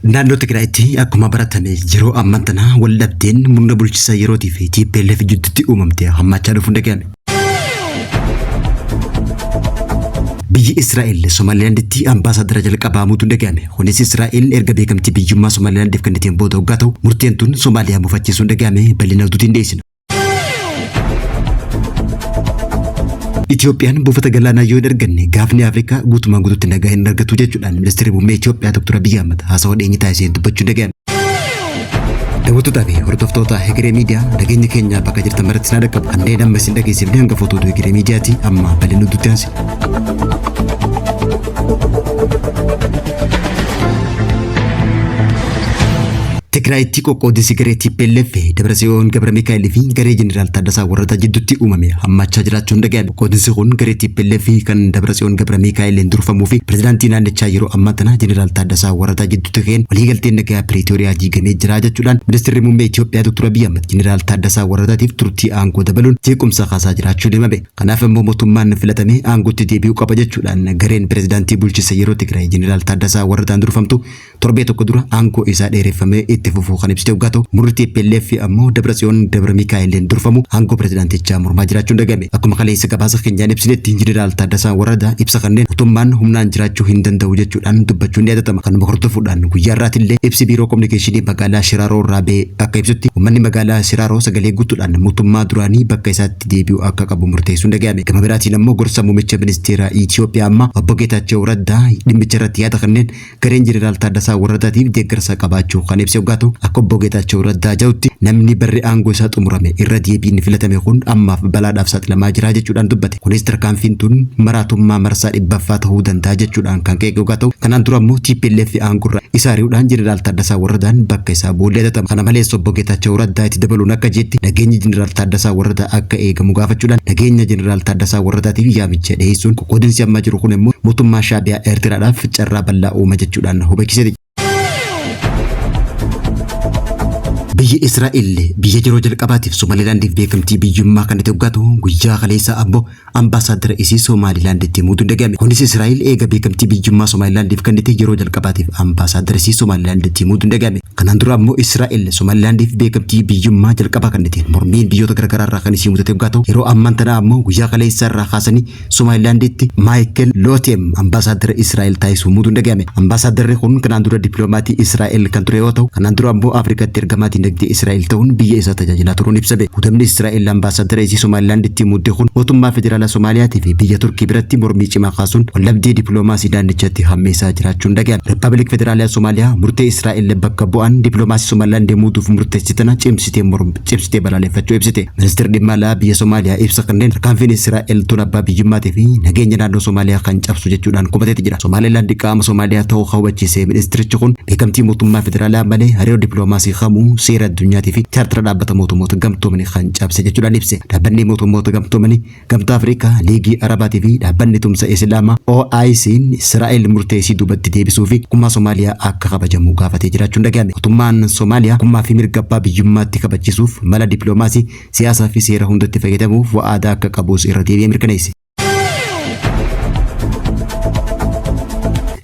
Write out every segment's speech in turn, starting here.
Naannoo Tigraayitti akkuma baratame yeroo ammaa tana waldhabdeen murna bulchiinsa yerootii fi TPLF gidduutti uumamte hammachaa dhufuun dhagahame. Biyyi Israa'el Somaalilaanditti ambaasaadara jalqabaa muutuun dhagahame. Kunis Israa'el erga beekamtii biyyummaa Somaalilaandiif kenniteen booda waggaa ta'u murteen tun Somaaliyaa mufachiisuun dhagahame bal'ina oduutiin dhiyeessina. Itoophiyaan buufata galaanaa yoo hin arganne gaafni Afrikaa guutumaan guutuutti nagaa hin argatu jechuudhaan ministeerri muummee Itoophiyaa Dr. Abiy Ahmed haasawaa dhiyeenyaa taasiseen dubbachuun dhagahame. Daawwattootaa fi hordoftoota Hegeree Miidiyaa nageenya keenya bakka jirtan maratti isin dhaqqabu kanneen amma isin dhageessifne hanga footoo Hegeree Miidiyaati amma bal'ina oduutti aansina. Tigraayitti qoqqoodinsi garee TPLF Dabratsiyoon Gabramikaa'el fi garee Jeneraal Taaddasaa Warrataa jidduutti uumame hammachaa jiraachuun dhagahame. Qoqqoodinsi kun garee TPLF kan Dabratsiyoon Gabramikaa'eliin durfamuu fi pirezidaantii naannichaa yeroo ammaa tana Jeneraal Taaddasaa Warrataa jidduutti ka'een waliigalteen nagaa Piriitooriyaa diigamee jira jechuudhaan ministeerri muummee Itoophiyaa Dr. Abiy Ahmed Jeneraal Taaddasaa Warrataatiif turtii aangoo dabaluun jeequmsa kaasaa jiraachuu himame. Kanaaf immoo mootummaan filatamee aangootti deebi'uu qaba jechuudhaan gareen pirezidaantii bulchiinsa yeroo Tigraay Jeneraal Taaddasaa Warrataan durfamtu torbee tokko dura aangoo isaa dheereffamee itti fufuu kan ibsite waggaa ta'u murri TPLF ammoo Dabratsiyoon Gabramikaa'eliin durfamu aangoo pirezidaantichaa mormaa jiraachuun dhagahame. Akkuma kaleessa gabaasa keenyaan ibsinetti Jeneraal Taaddasaa Warrataa ibsa kanneen mootummaan humnaan jiraachuu hin danda'u jechuudhaan dubbachuun yaadatama. Kanuma hordofuudhaan guyyaa irraatillee ibsi biiroo kominikeeshinii magaalaa Shiraaroo irraa ba'e akka ibsutti uummanni magaalaa Shiraaroo sagalee guutuudhaan mootummaa duraanii bakka isaatti deebi'uu akka qabu murteessuun dhagahame. Gama biraatiin ammoo gorsa muummicha ministeera Itoophiyaa amma obbo Geetaachoo Raddaa dhimmicha irratti yaada kanneen gareen Jeneraal Taaddasaa Warrataatiif deeggarsa qabaachuu kan ibse waggaa ta'u akka obbo Geetaachoo Raddaa jedhutti namni barri aangoo isaa xumurame irra deebiin filatame kun ammaaf balaadhaaf saaxilamaa jira jechuudhaan dubbate. Kunis tarkaanfiin tun maraatummaa marsaa 100ffaa ta'uu danda'a jechuudhaan kan ka'e waggaa ta'u kanaan dura immoo TPLF aangorra isaa ari'uudhaan Jeneraal Taaddasaa Warrataan bakka isaa boollee hatatama. Kana malees obbo Geetaachoo Raddaa itti dabaluun akka jetti nageenyi Jeneraal Taaddasaa Warrataa akka eegamu gaafachuudhaan nageenya Jeneraal Taaddasaa Warrataatiif yaamicha dhiyeessuun qoqqoodinsi amma jiru kun immoo mootummaa Shaabiyaa Eertiraadhaaf carraa bal'aa uuma jechuudhaan hubachiise. Biyyi Israa'el biyya yeroo jalqabaatiif Somaalilaandiif beekamtii biyyummaa kan itti hoggatu guyyaa kaleessa ammoo ambaasaadara isii Somaalilaanditti muutuun dhagahame. Kunis Israa'el eega beekamtii biyyummaa Somaalilaandiif kennite yeroo jalqabaatiif ambaasaadara isii Somaalilaanditti muutuun dhagahame. Kanaan dura ammoo Israa'el Somaalilaandiif beekamtii biyyummaa jalqabaa kennite. Mormiin biyyoota garaagaraa irraa kan isii muudate hoggatu yeroo ammaan tana ammoo guyyaa kaleessa irraa kaasanii Somaalilaanditti Maayikel Lootem ambaasaadara Israa'el taasisuu muutuun dhagahame. Ambaasaaddarri kun kanaan dura dippiloomatii Israa'el kan ture yoo ta'u kanaan dura ammoo Afrikaatti ergamaatii dinagdee Israa'el ta'uun biyya isaa tajaajilaa turuun ibsame. Muudamni Israa'el ambaasaadara isii Somaalilaanditti muude kun mootummaa federaalaa Soomaaliyaatii fi biyya Turkii biratti mormii cimaa kaasuun waldhabdee dippiloomaasii naannichatti hammeessaa jiraachuun dhagahame. Riippaabilik Federaalaa Soomaaliyaa murtee Israa'el bakka bu'aan dippiloomaasii Somaalilaandii muuduuf murteessitana cimsitee balaaleffachuu ibsite. Ministeerri dhimma alaa biyya Soomaaliyaa ibsa kanneen tarkaanfiin Israa'el tun abbaa biyyummaatii fi nageenya naannoo Soomaaliyaa kan cabsu jechuudhaan qubateeti jira. Somaalilaandi qaama Soomaaliyaa ta'uu hubachiise ministeerichi kun beekamtii mootummaa federaalaa malee hariiroo dippiloomaasii kamuu seera addunyaatti fi chaartara dhaabbata mootummoota gamtoomanii kan cabse jechuudhaan ibse. Dhaabbanni mootummoota gamtoomanii gamtaa Afrikaa liigii Arabaatii fi dhaabbanni tumsa Islaamaa OIC'n Israa'el murteessii duubatti deebisuu fi kummaa Soomaaliyaa akka kabajamu gaafatee jiraachuun dhagahame. Mootummaan Soomaaliyaa kummaa fi mirga abbaa biyyummaatti kabachiisuuf mala dippiloomaasii siyaasaa fi seera hundatti fayyadamuuf waadaa akka qabus irra deebi'ee mirkaneesse.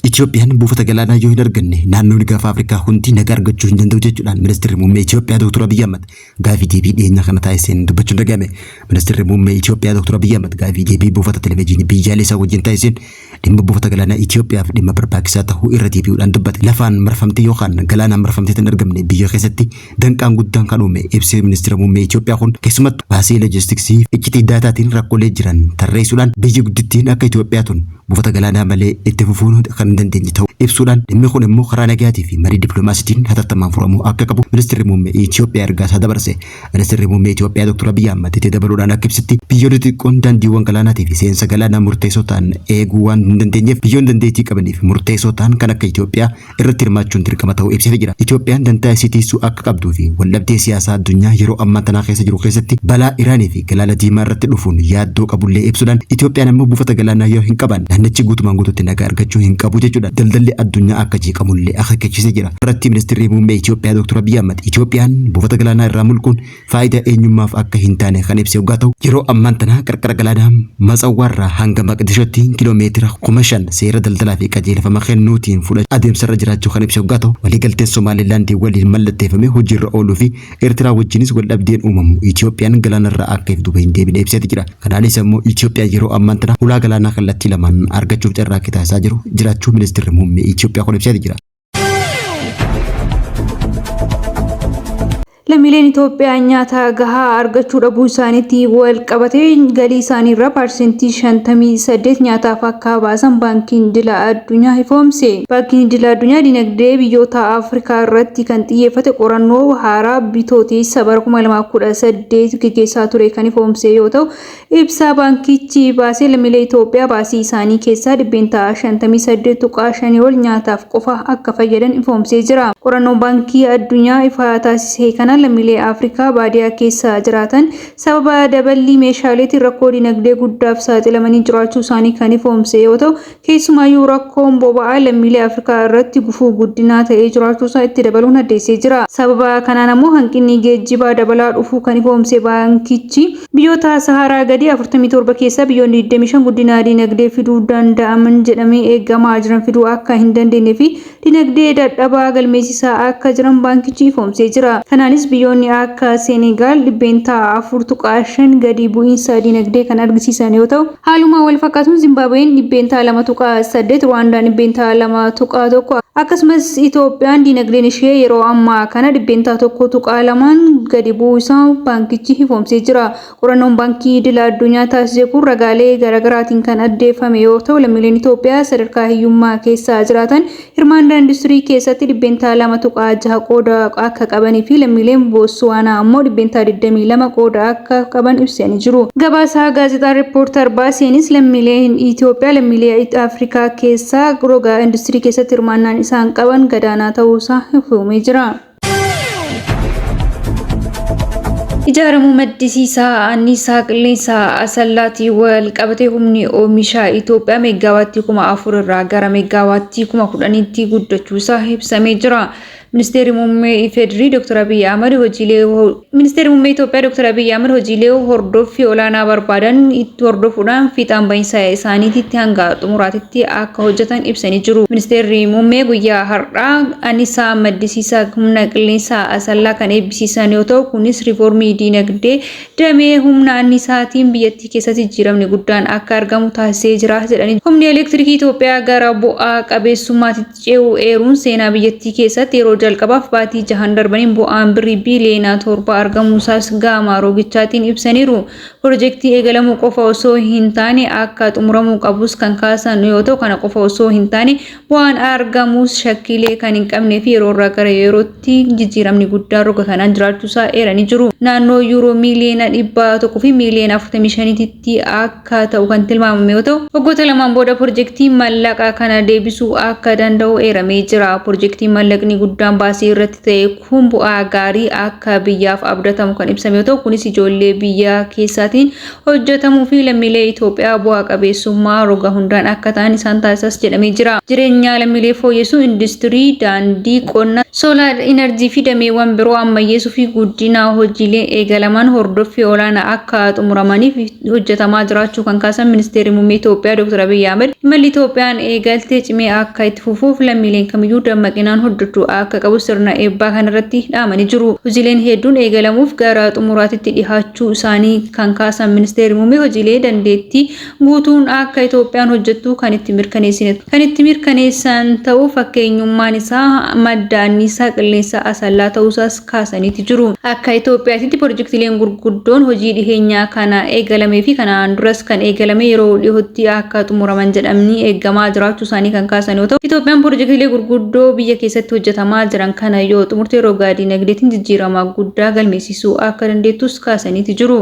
Itoophiyaan buufata galaanaa yoo hin arganne naannoon gaafa Afrikaa hundi nagaa argachuu hin danda'u jechuudhaan ministeerri muummee Itoophiyaa Dr. Abiy Ahmed gaafii deebii dhiyeenya kana taasiseen dubbachuun dhagahame. Ministeerri muummee Itoophiyaa Dr. Abiy Ahmed gaafii deebii buufata televezyiinii biyyaalessaa wajjin taasiseen dhimma buufata galaanaa Itoophiyaaf dhimma barbaachisaa ta'uu irra deebi'uudhaan dubbate. Lafaan marfamtee yookaan galaanaan marfamtee hin argamne biyya keessatti danqaan guddaan kan uume ibsee ministeera muummee Itoophiyaa kun keessumattuu baasii loojistiksii iccitii daataatiin rakkoolee jiran tarreessuudhaan biyyi guddittiin akka Itoophiyaatuun buufata galaanaa malee itti fufuun kan dandeenye ta'uu ibsuudhaan dhimmi kun immoo karaa nagaatii fi marii dippiloomaasiitiin hatattamaan furamuu akka qabu ministeerri muummee Itoophiyaa ergaasaa dabarse. Ministeerri muummee Itoophiyaa Dr. Abiy Ahmed itti dabaluudhaan akka ibsitti biyyoonni xiqqoon daandiiwwan galaanaatii fi seensa galaanaa murteessoo ta'an eeguu waan hin dandeenyeef biyyoonni dandeettii qabaniif murteessoo ta'an kan akka Itoophiyaa irratti hirmaachuun dirqama ta'uu ibsee jira. Itoophiyaan dantaa isii tiisuu akka qabduu fi waldhabdee siyaasaa addunyaa yeroo ammaa tanaa keessa jiru keessatti balaa Iraanii fi galaana diimaa irratti dhufuun yaaddoo qabullee ibsuudhaan Itoophiyaan immoo buufata galaanaa yoo hin qaban naannichi guutumaan guutuutti nagaa argachuu hin qabu jechuudha. Daldalli addunyaa akka jeeqamullee akeekkachiisee jira. Irratti ministeerri muummee Itoophiyaa Dr. Abiy Ahmed Itoophiyaan buufata galaanaa irraa mulquun faayidaa eenyummaaf akka hin taane kan ibse waggaa ta'u yeroo ammaan tana qarqara galaanaa Matsawwaarraa hanga Maqdishootti kiiloomeetira 5,000 seera daldalaa fi qajeelfama kennuutiin fudhachuu adeemsarra jiraachuu kan ibse waggaa ta'u waliigalteen Somaalilaandii waliin mallatteeffame hojiirra ooluu fi Eertiraa wajjinis wal dhabdeen uumamu Itoophiyaan galaanarraa akka if duuba hin deebine ibsee jira. Kanaanis immoo Itoophiyaan yeroo ammaan tana ulaa galaanaa kallattii lamaan argachuuf carraaqqii taasisaa jiraachuu ministeerri muummee Itoophiyaa kun ibsee jira. Lammiileen Itoophiyaa nyaata gahaa argachuu dhabuu isaaniitti wal qabatee galii isaanii irraa parsentii 58 nyaataaf akka baasan baankiin idil addunyaa ifoomse. Baankiin idil addunyaa dinagdee biyyoota Afrikaa irratti kan xiyyeeffate qorannoo haaraa bitootessa bara 2018 gaggeessaa ture kan ifoomse yoo ta'u ibsa baankichi baasee lammiilee Itoophiyaa baasii isaanii keessaa dhibbentaa 58.5 ol nyaataaf qofa akka fayyadan ifoomsee jira. Qorannoon baankii addunyaa ifa taasise kana lammiilee Afrikaa baadiyyaa keessa jiraatan sababa daballii meeshaaleetiin rakkoo dinagdee guddaaf saaxilamanii jiraachuu isaanii kan ifoomse yoo ta'u keessumaayyuu rakkoon boba'aa lammiilee Afrikaa irratti gufuu guddinaa ta'ee jiraachuu isaa itti dabaluun addeessee jira. Sababa kanaan ammoo hanqinni geejjibaa dabalaa dhufuu kan ifoomse baankichi biyyoota Saharaa gadi 47 keessa biyyoonni 25 guddina dinagdee fiduu danda'aman jedhamee eegamaa jiran fiduu akka hin dandeenye fi dinagdee dadhabaa galmeessisaa akka jiran baankichi ifoomsee jira. Kanaanis biyyoonni akka Senegaal dhibbentaa 4.5 gadi bu'iinsa dinagdee kan argisiisan yoo ta'u haaluma wal fakkaatuun Zimbabween dhibbentaa 2.8 Rwaandaan dhibbentaa 2.1 akkasumas Itoophiyaan dinagdeen ishee yeroo ammaa kana dhibbentaa 1.2 gadi bu'uu isaa baankichi ifoomsee jira. Qorannoon baankii idil addunyaa taasise kun ragaalee garaagaraatiin kan addeeffame yoo ta'u lammiileen Itoophiyaa sadarkaa hiyyummaa keessa jiraatan hirmaannaa industirii keessatti dhibbentaa 2.6 qooda akka qabanii fi lammiileen Botswaanaa ammoo dhibbentaa 22 qooda akka qaban ibsanii jiru. Gabaasaa gaazexaa Reporter baaseenis lammiileen Itoophiyaa lammiilee Afrikaa keessaa roga industirii keessatti hirmaannaan isaan qaban gadaanaa ta'uu isaa himee jira. Ijaaramuu maddisiisaa anniisaa qilleensaa Asallaatii wal qabatee humni oomisha Itoophiyaa meegaawaattii 4,000 irraa gara meegaawaattii 10,000tti guddachuu isaa ibsamee jira. Ministeerri muummee Ifedrii Dr. Abiy Ahmed hojiilee hordoffii olaanaa barbaadan itti hordofuudhaan fiixaan bahinsa isaaniitti hanga xumuraatitti akka hojjetan ibsanii jiru. Ministeerri muummee guyyaa har'aa anniisaa maddisiisaa humna qilleensaa Asallaa kan eebbisiisan yoo ta'u kunis riiformii dinagdee damee humna anniisaatiin biyyattii keessatti jijjiiramni guddaan akka argamu taasisee jira jedhanii. Humni elektiriikii Itoophiyaa gara bu'aa qabeessummaatti ce'uu eeruun seenaa biyyattii keessatti yeroo jalqabaaf baatii 6 darbaniin bu'aan birrii biiliyoona 7 argamuusaas gama roogichaatiin ibsaniiru. Piroojeektii eegalamuu qofa osoo hin taane akka xumuramuu qabus kan kaasan yoo ta'u kana qofa osoo hin taane bu'aan argamuus shakkiilee kan hin qabnee fi yeroo irraa gara yerootti jijjiiramni guddaan roga kanaan jiraachuusaa eeranii jiru. Naannoo yuuroo miiliyoona 100 fi miiliyoona 45tti akka ta'u kan tilmaamame yoo ta'u waggoota lamaan booda piroojeektii mallaqa kana deebisuu akka danda'u eeramee jira. Piroojeektii mallaqni guddaan baasii irratti ta'e kun bu'aa gaarii akka biyyaaf abdatamu kan ibsame yoo ta'u kunis ijoollee biyya keessaatiin hojjetamuu fi lammiilee Itoophiyaa bu'aa qabeessummaa roga hundaan akka ta'an isaan taasisas jedhamee jira. Jireenya lammiilee fooyyessuu industirii daandii qonnaa soolaar inerjii fi dameewwan biroo ammayyeessuu fi guddina hojiilee eegalaman hordoffii olaanaa akka xumuramaniif hojjetamaa jiraachuu kan kaasan ministeerri muummee Itoophiyaa Dr. Abiy Ahmed imalli Itoophiyaan eegaltee cimee akka itti fufuuf lammiileen kamiyyuu dammaqinaan hordofuu akka qabu sirna eebbaa kanarratti dhaamanii jiru. Hojiileen hedduun eegalamuuf gara xumuraatitti dhihaachuu isaanii kan kaasan ministeerri muummee hojiilee dandeettii guutuun akka Itoophiyaan hojjettu kan itti mirkaneessan ta'uu fakkeenyummaan isaa madda anniisaa qilleensaa Asallaa ta'uusaas kaasaniiti jiru. Akka Itoophiyaatti piroojeektiileen gurguddoon hojii dhiheenyaa kana eegalamee fi kanaan duras kan eegalame yeroo dhiyootti akka xumuraman jedhamanii eegamaa jiraachuu isaanii kan kaasan yoo ta'u Itoophiyaan piroojeektiilee gurguddoo biyya keessatti hojjetamaa jiran kana yoo xumurte roga dinagdeetiin jijjiirama guddaa galmeessisuu akka dandeettus kaasaniiti jiru.